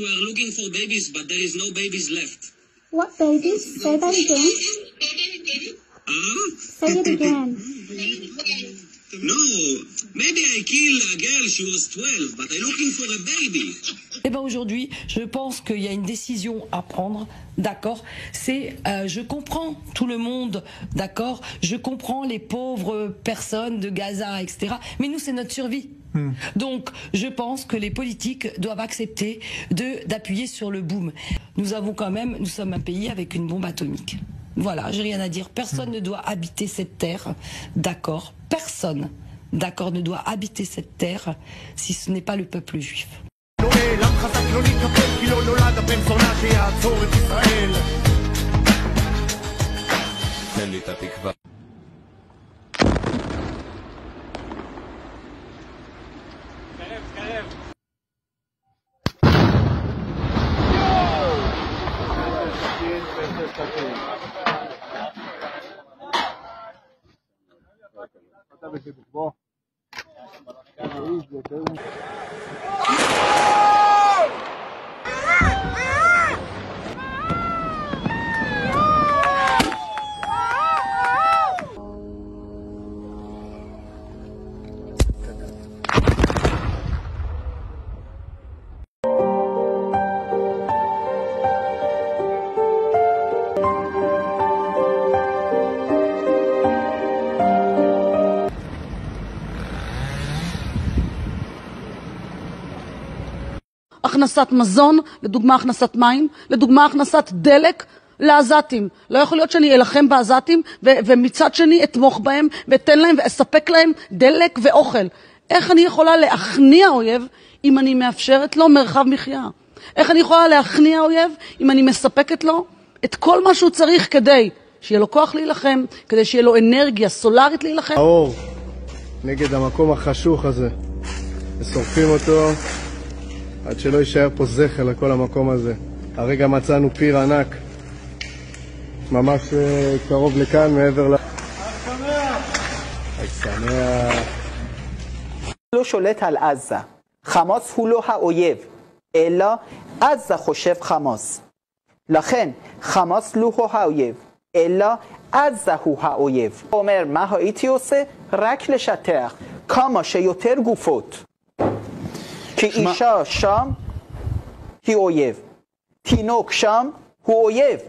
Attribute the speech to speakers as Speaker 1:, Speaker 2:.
Speaker 1: We are looking for babies, but there is no babies left.
Speaker 2: What babies? Say that again. Say it again.
Speaker 1: No, maybe I killed a girl, she was 12, but I'm looking for a baby.
Speaker 3: Eh ben aujourd'hui, je pense qu'il y a une décision à prendre, d'accord. C'est, je comprends tout le monde, d'accord. Je comprends les pauvres personnes de Gaza, etc. Mais nous, c'est notre survie. Donc, je pense que les politiques doivent accepter d'appuyer sur le boom. Nous sommes un pays avec une bombe atomique. Voilà, j'ai rien à dire. Personne ne doit habiter cette terre, d'accord. Personne, d'accord, ne doit habiter cette terre si ce n'est pas le peuple juif.
Speaker 4: הכנסת מזון, לדוגמה הכנסת מים, לדוגמה הכנסת דלק לעזתים. לא יכול להיות שאני אלחם בעזתים ומצד שני אתמוך בהם ואתן להם ואספק להם דלק ואוכל. איך אני יכולה להכניע אויב אם אני מאפשרת לו מרחב מחיה? איך אני יכולה להכניע אויב אם אני מספקת לו את כל מה שהוא צריך כדי שיהיה לו כוח להילחם, כדי שיהיה לו אנרגיה סולרית להילחם?
Speaker 5: האור נגד המקום החשוך הזה. ושורפים אותו עד שלא יישאר פה זכר לכל המקום הזה. הרגע מצאנו פיר ענק, ממש קרוב לכאן, מעבר ל... שמח.
Speaker 6: לא שולט על עזה. חמאס הוא לא האויב, אלא עזה חושב חמאס. לכן חמאס לא הוא האויב, אלא עזה הוא האויב. הוא אומר, מה הייתי עושה? רק לשטח כמה שיותר גופות. כי אישה שם היא אויב, תינוק שם הוא אויב.